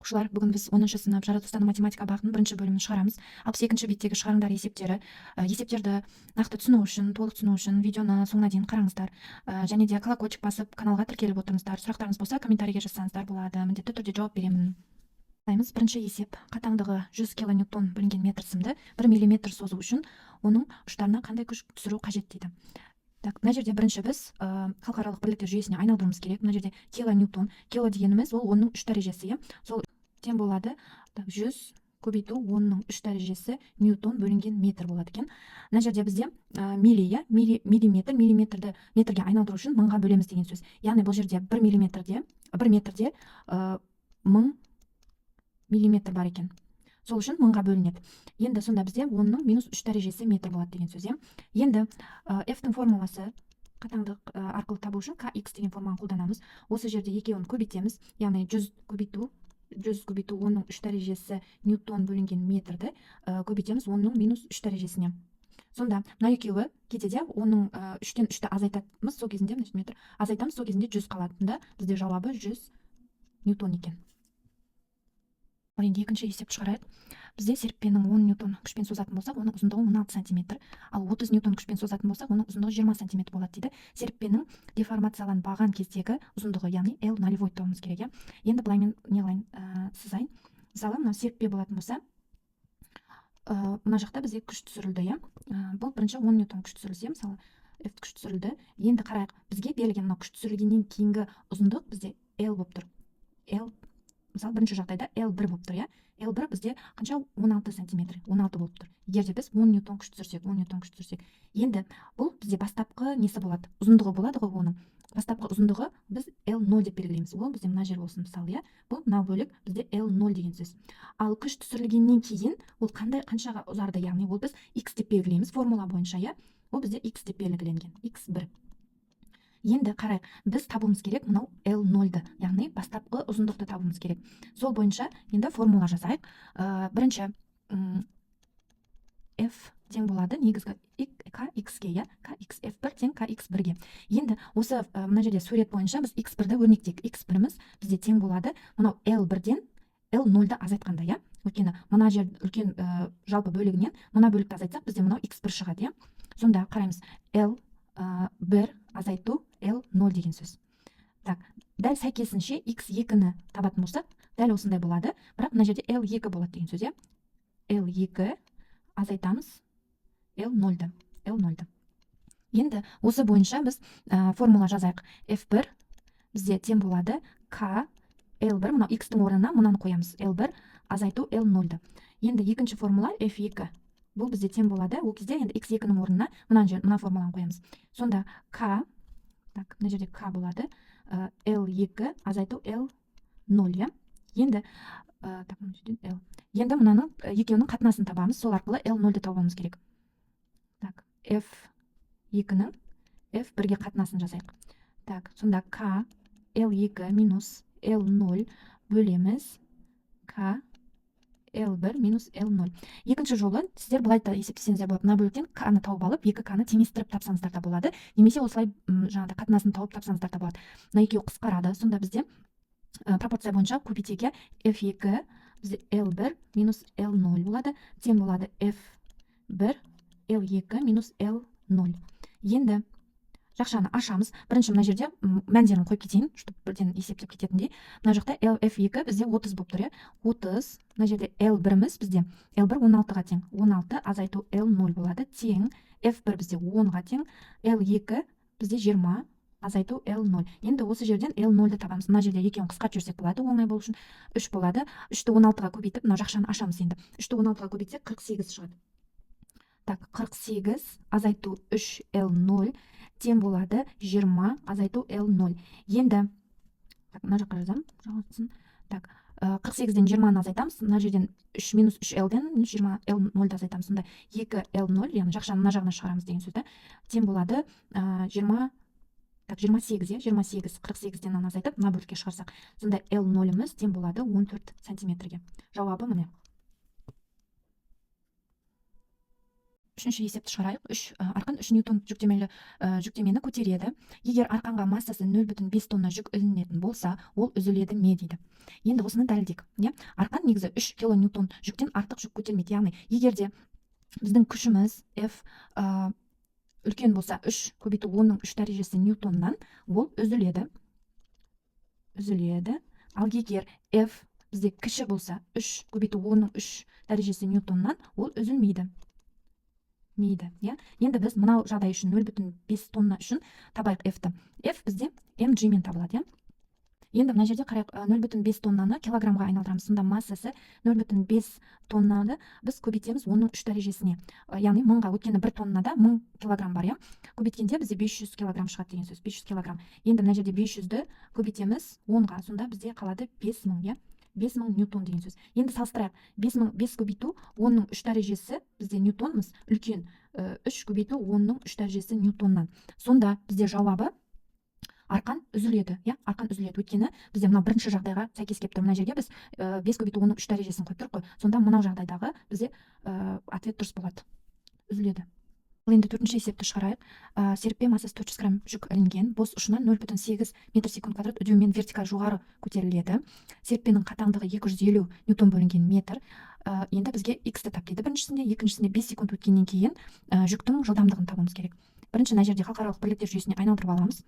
Оқушылар, бүгін біз 10-шы сынып жаратылыстану математика бағытының бірінші бөлімін шығарамыз. 62-ші беттегі шығарыңдар есептері. Есептерді нақты түсіну үшін, толық түсіну үшін видеоны соңына дейін қараңыздар. Және де колокольчик басып, каналға тіркеліп отырыңыздар. Сұрақтарыңыз болса, комментарийге жазсаңыздар болады. Міндетті түрде жауап беремін. Бірінші есеп. Қатаңдығы 100 килоньютон бөлінген метр сымды 1 миллиметр созу үшін оның ұштарына қандай күш түсіру қажет дейді. Мына жерде бірінші біз халықаралық бірліктер жүйесіне айналдыруымыз керек. Мына жерде килоньютон, кило дегеніміз ол 10-ның 3 дәрежесі. Сол тең болады 100 көбейту 10-ның 3 дәрежесі ньютон бөлінген метр болады екен. Мына жерде бізде миллиметр, миллиметрді метрге айналдыру үшін мыңға бөлеміз деген сөз. Яғни бұл жерде 1 метрде 1000 миллиметр бар екен. Сол үшін мыңға бөлінеді. Енді сонда бізде 10-ның минус 3 дәрежесі метр болады деген сөз. Енді F-тің формуласы қатаңдық арқылы табу үшін kx деген формуланы қолданамыз. Осы жерде екеуін көбейтеміз. Яғни 100 көбейту 10-ның 3 дәрежесі ньютон бөлінген метрді көбейтеміз 10-ның минус 3 дәрежесіне. Сонда мына екеуі кетеді, 10-ның 3-тен 3-ті азайтамыз, сол кезінде метр азайтамыз, сол кезінде 100 қалатында бізде жауабы 100 ньютон екен. Енді екінші есеп шығарайық. Бізде серіппенің 10 ньютон күшпен созатын болсақ, оның ұзындығы 16 см, ал 30 ньютон күшпен созатын болсақ, оның ұзындығы 20 см болады дейді. Серіппенің деформацияланбаған кездегі ұзындығы, яғни L нолевой табуымыз керек. Енді былаймен неғылайын сызайын. Мысалы, мынау серіппе болатын болса, мына жақта бізде күш түсірілді. Бұл бірінші 10 ньютон күш түсірілсе, мысалы, F күш түсірілді. Енді қарайық, бізге берілген мына күш түсірілгеннен кейінгі ұзындық бізде L болып тұр. Мысалы, бірінші жағдайда L1 болып тұр. L1 бізде қанша? 16 см, 16 болып тұр. Егер де біз 10 ньютон күш түсірсек, енді бұл бізде бастапқы несі болады? Ұзындығы болады ғой оның. Бастапқы ұзындығы біз L0 деп белгілейміз. Ол бізде мына жер болсын, мысалы, бұл мына бөлік бізде L0 деген сөз. Ал күш түсірілгеннен кейін ол қаншаға ұзарды, яғни ол біз x деп белгілейміз формула бойынша, ол бізде x деп белгіленген, x1. Енді қарайық, біз табуымыз керек мынау L0-ді, яғни бастапқы ұзындықты табуымыз керек. Сол бойынша енді формула жазайық. Бірінші F тең болады негізгі kx-ге, kx-f1 тең kx1-ге. Енді осы мына жерде сурет бойынша біз x1-ді өрнектейік. x1-іміз бізде тең болады мынау L1-ден L0-ді азайтқанда. Өйткені мына жер үлкен жалпы бөлігінен мына бөлікті азайтсақ, бізде мынау x1 шығады. Сонда қараймыз, L1 азайту L0 деген сөз. Дәл сәйкесінше x2-ні табатын болсақ, дәл осындай болады, бірақ мына жерде L2 болады деген сөз. L2 азайтамыз L0-ді. Енді осы бойынша біз формула жазайық. F1 бізде тең болады K L1, мынау x-тің орнына мынаны қоямыз. L1 азайту L0-ді. Енді екінші формула F2. Бұл бізде тең болады. Ол кезде енді x2-нің орнына мына формуланы қоямыз. Сонда K, мына жерде K болады, L2 азайту L0. Енді мынаның екеуінің қатынасын табамыз, сол арқылы L0-ді табамыз керек. F2-нің F1-ге қатынасын жазайық. Сонда K L2 минус L0 бөлеміз K L1 минус L0. Екінші жолы сіздер былай да есептесеңіздер болады. Мына бөліктен K-ны тауып алып, 2K-ны теңестіріп тапсаңыздар да болады. Немесе осылай жаңағыдай қатынасын тауып тапсаңыздар да болады. Мына екеуі қысқарады. Сонда бізде пропорция бойынша көбейтеге F2 бізде L1 минус L0 болады. Тең болады F1 L2 минус L0. Енді жақшаны ашамыз. Бірінші мына жерде мәндерін қойып кетейін, чтобы бірден есептеп кететіндей. Мына жақта F2 бізде 30 болып тұр. 30. Мына жерде L1-іміз бізде L1 16-ға тең. 16 азайту L0 болады. Тең. F1 бізде 10-ға тең. L2 бізде 20 азайту L0. Енді осы жерден L0-ді табамыз. Мына жерде екеуін қысқартып жіберсек болады, оңай болу үшін 3 болады. 3-ті 16-ға көбейтіп, мына жақшаны ашамыз енді. 3-ті 16-ға көбейтсек 48 шығады. 48 азайту 3 L0 тең болады 20 азайту L0. Енді мына жаққа жазам, жалғасын. 48-ден 20-ны азайтамыз. Мына жерден 3 минус 3L-ден 20 L0-ді азайтамыз. Сонда 2 L0, яғни жақшаны мына жағына шығарамыз деген сөзді. Тең болады 28, 48-ден аны азайтып, мына бөлікке шығарсақ. Сонда L0-іміз тең болады 14 сантиметрге. Жауабы міне. үшінші есепті шығарайық. Арқан 3 ньютон жүктемені көтереді. Егер арқанға массасы 0,5 тонна жүк ілінетін болса, ол үзіледі ме дейді. Енді осыны дәлелдейік. Арқан негізі 3 килоньютон жүктен артық жүк көтермейді. Яғни егерде біздің күшіміз F үлкен болса 3 көбейту 10-ның 3 дәрежесі ньютоннан, ол үзіледі. Ал егер F бізде кіші болса 3 көбейту 10-ның 3 дәрежесі ньютоннан, ол үзілмейді. Енді біз мынау жағдай үшін 0,5 тонна үшін табайық F-ті. F бізде mg мен табылады. Енді мына жерде қарайық, 0,5 тоннаны килограммға айналдырамыз. Сонда массасы 0,5 тоннаны біз көбейтеміз 10-ның 3 дәрежесіне. Яғни 1000-ға, өткені 1 тоннада 1000 килограмм бар. Көбейткенде бізде 500 килограмм шығады деген сөз. 500 килограмм. Енді мына жерде 500-ді көбейтеміз 10-ға. Сонда бізде қалады 5000, 5000 ньютон деген сөз. Енді салыстырайық. 5 көбейту 10-ның 3 дәрежесі бізде ньютонмыз, үлкен 3 көбейту 10-ның 3 дәрежесі ньютоннан. Сонда бізде жауабы арқан үзіледі. Арқан үзіледі. Өйткені бізде мына бірінші жағдайға сәйкес келіп тұр. Мына жерге біз 5 көбейту 10-ның 3 дәрежесін қойып тұрық қой. Сонда мынау жағдайдағы бізде ответ дұрыс болады. Үзіледі. Енді төртінші есепті шығарайық. Серіппе массасы 400 грамм жүк ілінген, бос ұшынан 0,8 метр секунд квадрат үдеумен вертикаль жоғары көтеріледі. Серіппенің қатаңдығы 250 ньютон бөлінген метр. Енді бізге x-ті тап дейді. Біріншісінде, екіншісінде 5 секунд өткеннен кейін жүктің жылдамдығын табуымыз керек. Бірінші мына жерде халықаралық бірліктер жүйесіне айналдырып аламыз.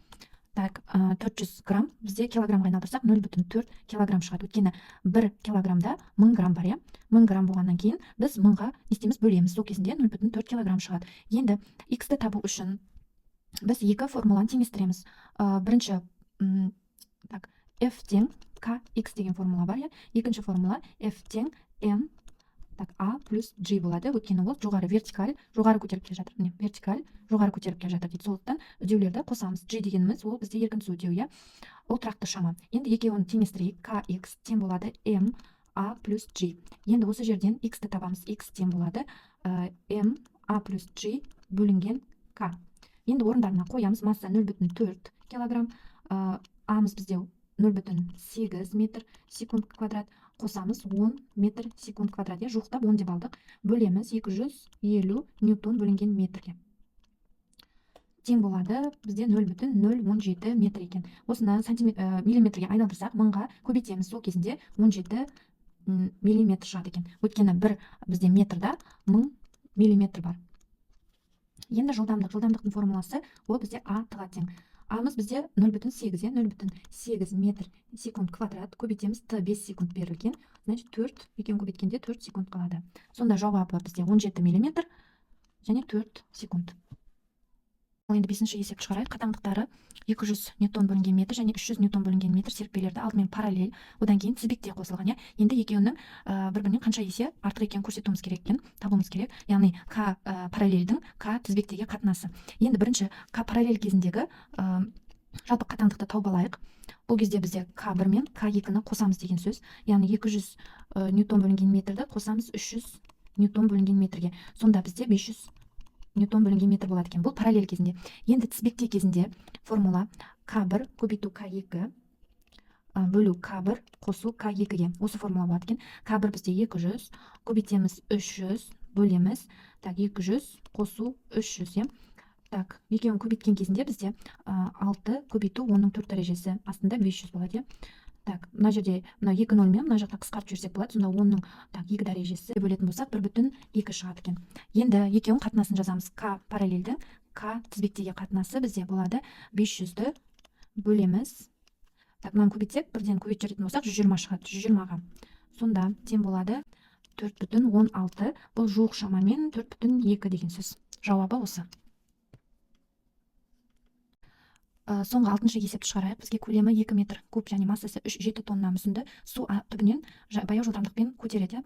400 грамм бізде килограммға айналдырсақ 0,4 килограмм шығады. Өйткені 1 килограммда 1000 грамм бар. 1000 грамм болғаннан кейін біз 1000-ға нестеміз бөлеміз. Сол кезінде 0,4 килограмм шығады. Енді x-ті табу үшін біз екі формуланы теңестіреміз. Бірінші f тең kx деген формула бар. Екінші формула f тең m a плюс g болады. Өйткені ол жоғары вертикаль жоғары көтеріп келе жатыр. Вертикаль жоғары көтеріп келе жатыр дейді. Сондықтан үдеулерді қосамыз. G дегеніміз ол бізде еркінсу үдеу. Ол тұрақты шама. Енді екеуін теңестірейік. Kx тең болады m a плюс g. Енді осы жерден x-ті табамыз. X тең болады m a плюс g бөлінген k. Енді орындарына қоямыз. Масса 0,4 килограмм. Амыз бізде 0,8 метр секунд квадрат. Қосамыз 10 метр секунд квадрат. Жуықтап 10 деп алдық. Бөлеміз 250 ньютон бөлінген метрге. Тең болады бізде 0,017 метр екен. Осыны миллиметрге айналдырсақ, 1000-ға көбейтеміз. Сол кезінде 17 миллиметр шығады екен. Өйткені бір бізде метрда 1000 миллиметр бар. Енді жылдамдықтың формуласы ол бізде а-ға тең. Амыз бізде 0,8 метр секунд квадрат, көбейтеміз т 5 секунд берілген. Значит, 4 екен көбейткенде 4 секунд қалады. Сонда жауабы бізде 17 миллиметр және 4 секунд. Енді бесінші есепті шығарайық. Қатаңдықтары 200 ньютон бөлінген метр және 300 ньютон бөлінген метр серіппелерді алдымен параллель, одан кейін тізбекте қосылған. Енді екеуінің бір-бірінен қанша есе артық екенін көрсетуіміз керек екен, табуымыз керек. Яғни к параллельдің к тізбектегі қатынасы. Енді бірінші к параллель кезіндегі жалпы қатаңдықты тауып алайық. Бұл кезде бізде к1 мен к2-ні қосамыз деген сөз. Яғни 200 ньютон бөлінген метрді қосамыз 300 ньютон бөлінген метрге. Сонда бізде 500 ньютон бөлінген метр болады екен. Бұл параллель кезінде. Енді тізбекте кезінде формула к1 көбейту к2 бөлу к1 қосу к2-ге. Осы формула болады екен. к1 бізде 200, көбейтеміз 300, бөлеміз 200 қосу 300. Екеуін көбейткен кезінде бізде 6 көбейту 10-ның 4 дәрежесі астында 500 болады. Мына жерде 2 нөлмен мына жақта қысқартып жүрсек болады. Сонда 10-ның 2 дәрежесі бөлетін болсақ 1,2 шығады екен. Енді екеуін қатынасын жазамыз. К параллельді к тізбектегі қатынасы бізде болады 500-ді бөлеміз. Мынаны көбейтсек, бірден көбейтіп жүретін болсақ 120 шығады. 120-ға. Сонда тең болады 4,16. Бұл жуық шамамен 4,2 деген сөз. Жауабы осы. Соңғы 6-шы есепті шығарайық. Бізге көлемі 2 метр куб және массасы 7 тонна мүсінді су түбінен баяу жылдамдықпен көтереді.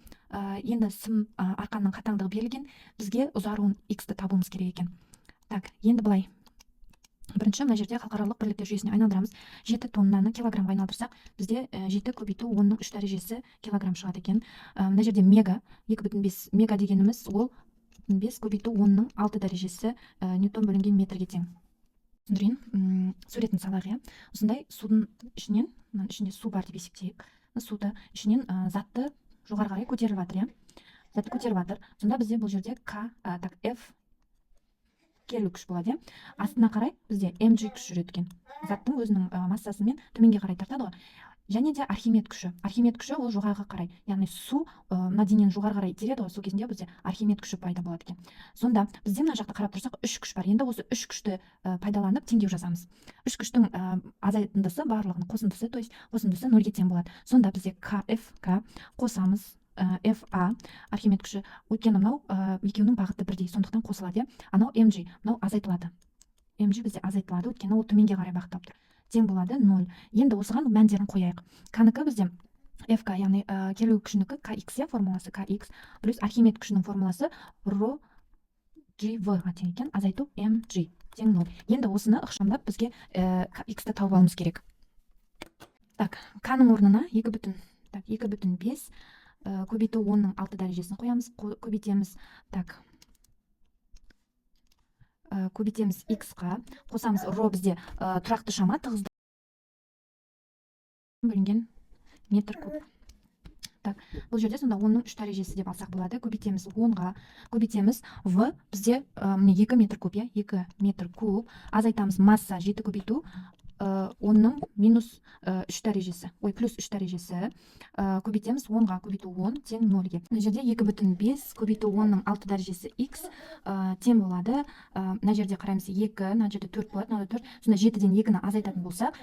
Енді сым арқанның қатаңдығы берілген. Бізге ұзаруын x-ті табуымыз керек екен. Енді былай. Бірінші мына жерде халықаралық бірліктер жүйесіне айналдырамыз. 7 тоннаны килограммға айналдырсақ, бізде 7 көбейту 10-ның 3 дәрежесі килограмм шығады екен. Мына жерде мега, 2,5 мега дегеніміз ол 5 көбейту 10-ның 6 дәрежесі ньютон бөлінген метрге тең. Түсіндірейін, суретін салайық. Осындай судың ішінен, ішінде су бар деп есептейік. Суды ішінен затты жоғары қарай көтеріліп жатыр. затты көтеріп жатыр. Сонда бізде бұл жерде F келу күш болады. Астына қарай бізде mg күш жүреді екен. Заттың өзінің массасымен төменге қарай тартады ғой. Және де Архимед күші. Архимед күші ол жоғарыға қарай. Яғни су мына денені жоғары қарай итереді ғой. Сол кезінде бізде Архимед күші пайда болады екен. Сонда бізде мына жақта қарап тұрсақ 3 күш бар. Енді осы 3 күшті пайдаланып теңдеу жасамыз. 3 күштің азайтындысы барлығының қосындысы, то есть қосындысы 0-ге тең болады. Сонда бізде Kf қосамыз Fa Архимед күші. Өйткені мынау екеуінің бағыты бірдей, сондықтан қосылады. Анау mg, мынау азайтылады. mg бізде азайтылады, өйткені ол төменге қарай бағыттап тұр. Тең болады 0. Енді осыған мәндерін қояйық. К-нікі бізде Ф-ка, яғни келу күшінікі Kx формуласы Kx плюс Архимед күшінің формуласы ρ gv-ға тең екен, азайту mg тең 0. Енді осыны ықшамдап бізге Kx-ті тауып алуымыз керек. Так, К-ның орнына 2,5 көбейту 10-ның 6 дәрежесін қоямыз, көбейтеміз. Так, көбейтеміз x-қа, қосамыз ρ бізде тұрақты шама тығыздық бөлінген метр куб. Так, бұл жерде сонда 10-ның 3 дәрежесі деп алсақ болады. Көбейтеміз 10-ға, көбейтеміз v бізде 2 метр куб, 2 метр куб. Азайтамыз масса 7 көбейту 10-ның минус 3 дәрежесі, плюс 3 дәрежесі. Көбейтеміз 10-ға, көбейту 10 тең 0-ге. Мына жерде 2,5 көбейту 10-ның 6 дәрежесі x тең болады. Мына жерде қараймыз 2, мына жерде 4 болады, мына 4. Сонда 7-ден 2-ні азайтатын болсақ,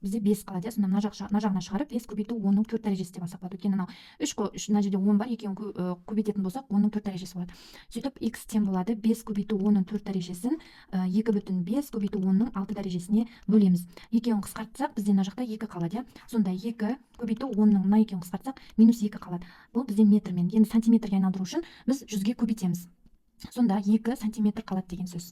бізде 5 қалады. Сонда мына жағына шығарып 5 көбейту 10-ның 4 дәрежесі деп алсақ болады. Өйткені мынау 3, мына жерде 10 бар, екеуін көбейтетін болсақ 10-ның 4 дәрежесі болады. Сөйтіп x тең болады 5 көбейту 10-ның 4 дәрежесін 2,5 көбейту 10-ның 6 дәрежесіне бөлеміз. Екеуін қысқартсақ, бізде мына жақта 2 қалады. Сонда 2 көбейту 10-ның мына екеуін қысқартсақ, минус 2 қалады. Бұл бізде метрмен. Енді сантиметрге айналдыру үшін біз 100-ге көбейтеміз. Сонда 2 сантиметр қалады деген сөз.